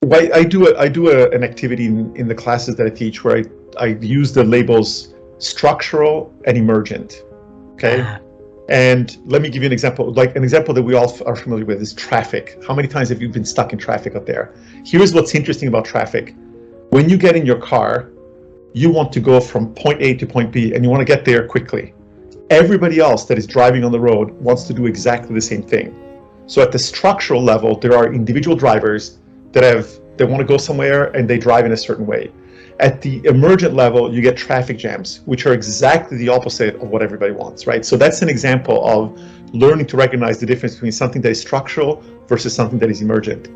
Well, an activity in the classes that I teach where I use the labels structural and emergent. Okay. And let me give you an example. Like an example that we all are familiar with is traffic. How many times have you been stuck in traffic out there? Here's what's interesting about traffic. When you get in your car, you want to go from point A to point B and you want to get there quickly. Everybody else that is driving on the road wants to do exactly the same thing. So at the structural level, there are individual drivers that want to go somewhere and they drive in a certain way. At the emergent level, you get traffic jams, which are exactly the opposite of what everybody wants, right? So that's an example of learning to recognize the difference between something that is structural versus something that is emergent.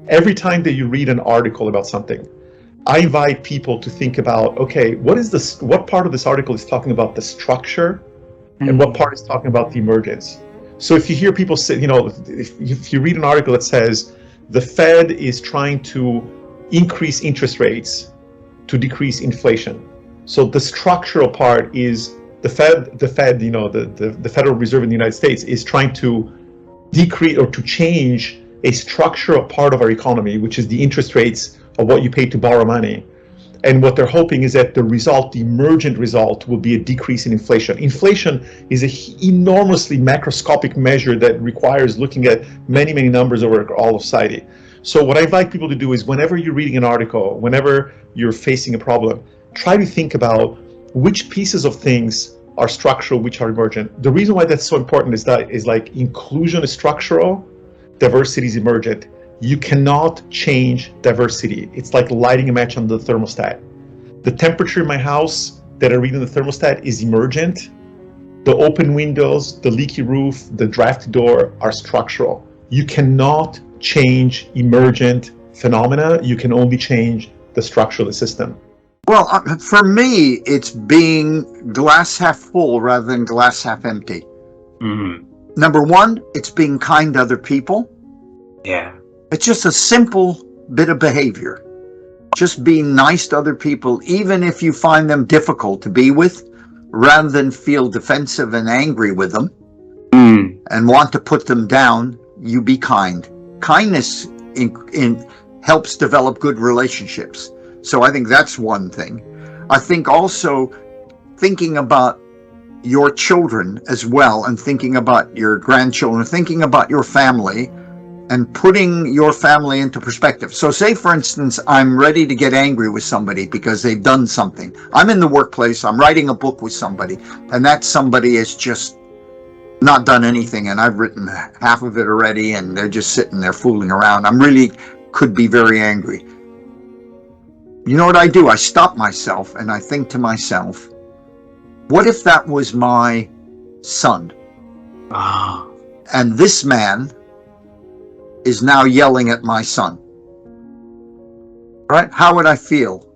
Every time that you read an article about something, I invite people to think about, okay, what part of this article is talking about the structure and what part is talking about the emergence? So if you hear people say, if you read an article that says the Fed is trying to increase interest rates to decrease inflation. So the structural part is the Fed, the Federal Reserve in the United States is trying to decrease or to change a structural part of our economy, which is the interest rates of what you pay to borrow money. And what they're hoping is that the emergent result will be a decrease in inflation. Inflation is an enormously macroscopic measure that requires looking at many, many numbers over all of society. So what I invite people to do is whenever you're reading an article, whenever you're facing a problem, try to think about which pieces of things are structural, which are emergent. The reason why that's so important is like inclusion is structural, diversity is emergent. You cannot change diversity. It's like lighting a match on the thermostat. The temperature in my house that I read in the thermostat is emergent. The open windows, the leaky roof, the drafty door are structural. You cannot change emergent phenomena. You can only change the structure of the system. Well, for me, it's being glass half full rather than glass half empty. Mm-hmm. Number one, it's being kind to other people. Yeah. It's just a simple bit of behavior. Just being nice to other people, even if you find them difficult to be with, rather than feel defensive and angry with them and want to put them down, you be kind. Kindness helps develop good relationships. So I think that's one thing. I think also thinking about your children as well, and thinking about your grandchildren, thinking about your family, and putting your family into perspective. So say, for instance, I'm ready to get angry with somebody because they've done something. I'm in the workplace, I'm writing a book with somebody, and that somebody has just not done anything, and I've written half of it already, and they're just sitting there fooling around. I'm really could be very angry. You know what I do? I stop myself, and I think to myself, what if that was my son? And this man is now yelling at my son. Right? How would I feel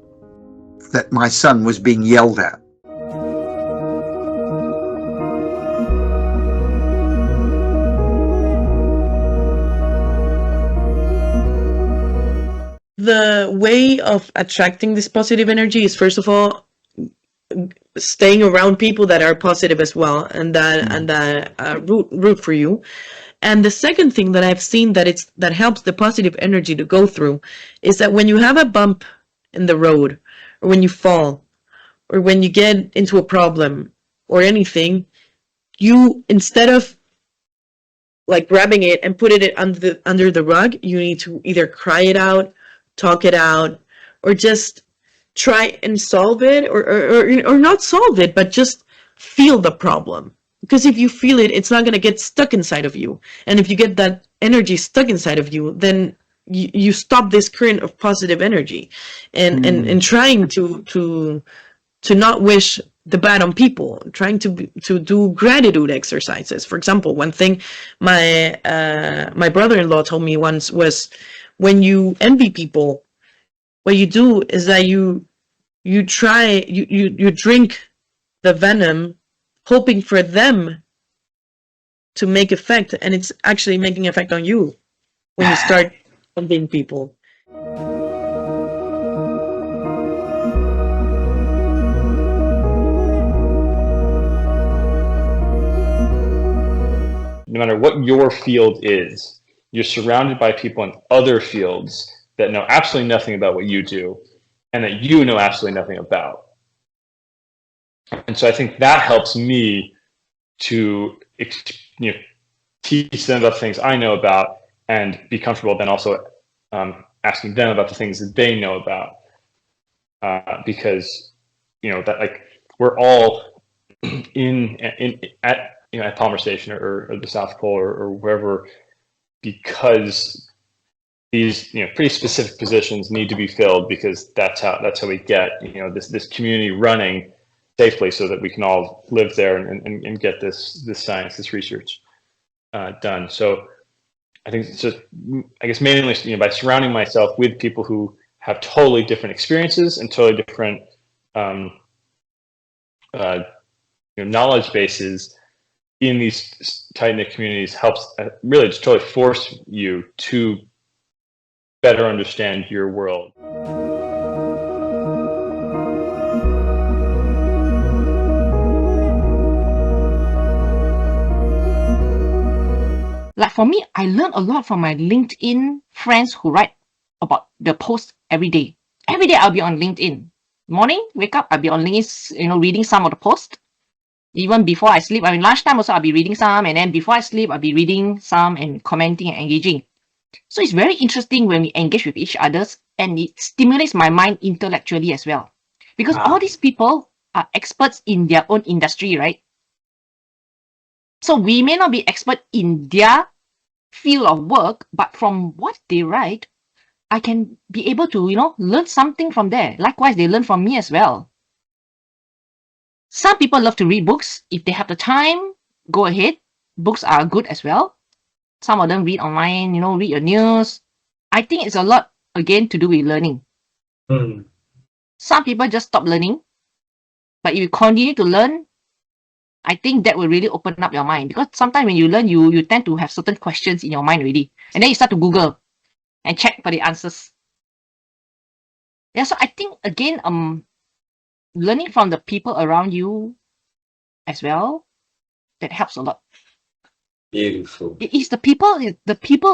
that my son was being yelled at? The way of attracting this positive energy is, first of all, staying around people that are positive as well, and that root for you. And the second thing that I've seen that helps the positive energy to go through is that when you have a bump in the road, or when you fall, or when you get into a problem or anything, you, instead of like grabbing it and putting it under the rug, you need to either cry it out, talk it out, or just try and solve it, or not solve it, but just feel the problem. Because if you feel it, it's not going to get stuck inside of you. And if you get that energy stuck inside of you, then you stop this current of positive energy. And trying to not wish the bad on people, trying to do gratitude exercises. For example, one thing my brother-in-law told me once was, when you envy people, what you do is that you drink the venom, hoping for them to make effect, and it's actually making effect on you when you start envying people. No matter what your field is, you're surrounded by people in other fields that know absolutely nothing about what you do and that you know absolutely nothing about. And so I think that helps me to teach them about things I know about and be comfortable then also asking them about the things that they know about, because that like we're all at Palmer Station or the South Pole or wherever, because these pretty specific positions need to be filled, because that's how we get this community running safely, so that we can all live there and get this science, this research done. So I think it's just, I guess mainly by surrounding myself with people who have totally different experiences and totally different knowledge bases in these tight-knit communities helps really just totally force you to better understand your world. Like for me, I learn a lot from my LinkedIn friends who write about the post every day. Every day I'll be on LinkedIn. Morning, wake up, I'll be on LinkedIn, reading some of the posts. Even before I sleep, lunchtime also I'll be reading some, and then before I sleep, I'll be reading some and commenting and engaging. So it's very interesting when we engage with each other, and it stimulates my mind intellectually as well. Because all these people are experts in their own industry, right? So we may not be expert in their field of work, but from what they write, I can be able to, learn something from there. Likewise, they learn from me as well. Some people love to read books. If they have the time, go ahead. Books are good as well. Some of them read online, read your news. I think it's a lot, again, to do with learning. Some people just stop learning. But if you continue to learn, I think that will really open up your mind. Because sometimes when you learn, you tend to have certain questions in your mind already. And then you start to Google and check for the answers. Yeah, so I think, again, learning from the people around you as well, that helps a lot. Beautiful. It is the people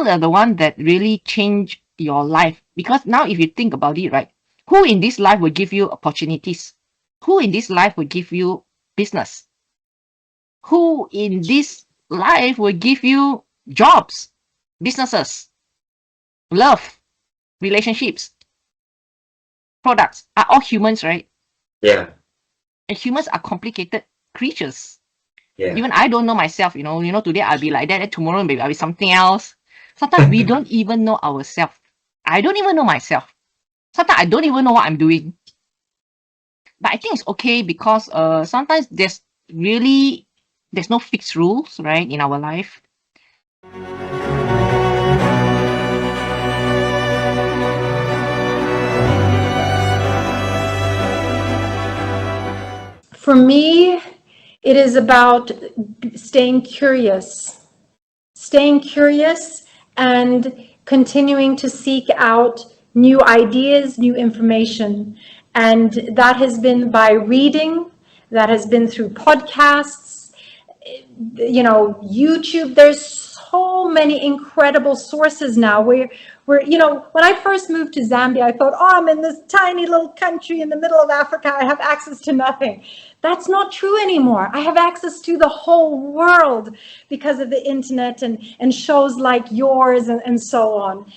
are the one that really change your life. Because now if you think about it, right, who in this life will give you opportunities? Who in this life will give you business? Who in this life will give you jobs, businesses, love, relationships, products? Are all humans, right? Yeah. And humans are complicated creatures. Yeah. Even I don't know myself, today I'll be like that, and tomorrow maybe I'll be something else. Sometimes we don't even know ourselves. I don't even know myself. Sometimes I don't even know what I'm doing. But I think it's okay, because sometimes there's no fixed rules, right, in our life. For me, it is about staying curious and continuing to seek out new ideas, new information. And that has been by reading, that has been through podcasts, YouTube. There's so many incredible sources now where when I first moved to Zambia, I thought, I'm in this tiny little country in the middle of Africa. I have access to nothing. That's not true anymore. I have access to the whole world because of the internet and shows like yours and so on.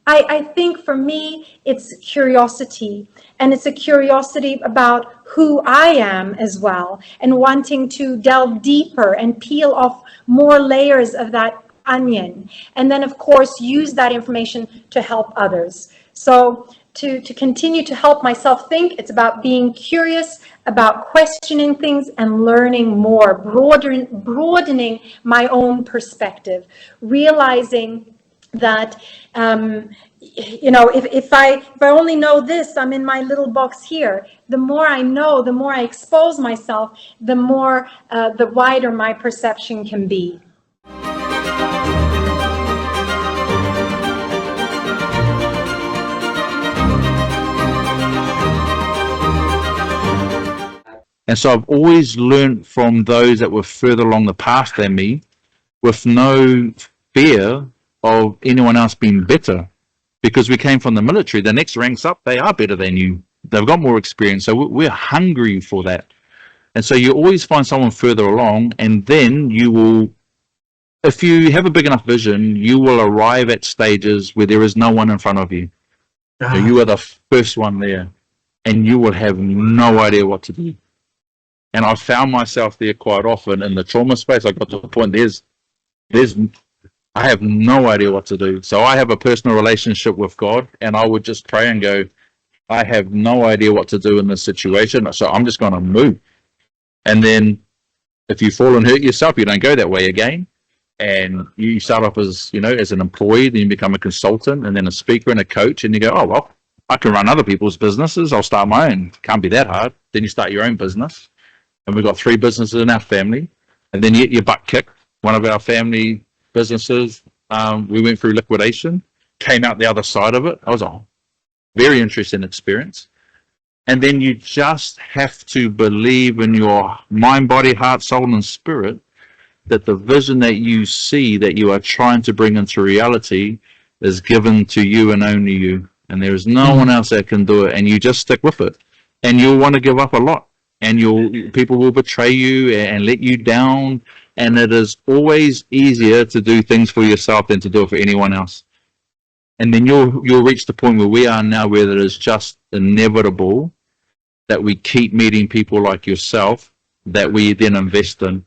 I think for me, it's curiosity, and it's a curiosity about who I am as well, and wanting to delve deeper and peel off more layers of that onion, and then of course use that information to help others. So to continue to help myself think, it's about being curious, about questioning things and learning more, broadening my own perspective, realizing that if I only know this, I'm in my little box here. The more I know, the more I expose myself, the more the wider my perception can be. And so I've always learned from those that were further along the path than me, with no fear of anyone else being better, because we came from the military. The next ranks up, they are better than you. They've got more experience. So we're hungry for that. And so you always find someone further along, and then you will, if you have a big enough vision, you will arrive at stages where there is no one in front of you. So you are the first one there, and you will have no idea what to do. And I found myself there quite often in the trauma space. I got to the point, I have no idea what to do. So I have a personal relationship with God, and I would just pray and go, I have no idea what to do in this situation, so I'm just going to move. And then if you fall and hurt yourself, you don't go that way again. And you start off as, as an employee, then you become a consultant, and then a speaker and a coach, and you go, oh, well, I can run other people's businesses. I'll start my own. Can't be that hard. Then you start your own business. And we've got 3 businesses in our family. And then you get your butt kicked. One of our family businesses, we went through liquidation, came out the other side of it. I was a very interesting experience. And then you just have to believe in your mind, body, heart, soul, and spirit that the vision that you see that you are trying to bring into reality is given to you and only you. And there is no one else that can do it. And you just stick with it. And you'll want to give up a lot. And people will betray you and let you down. And it is always easier to do things for yourself than to do it for anyone else. And then you'll reach the point where we are now, where it is just inevitable that we keep meeting people like yourself that we then invest in.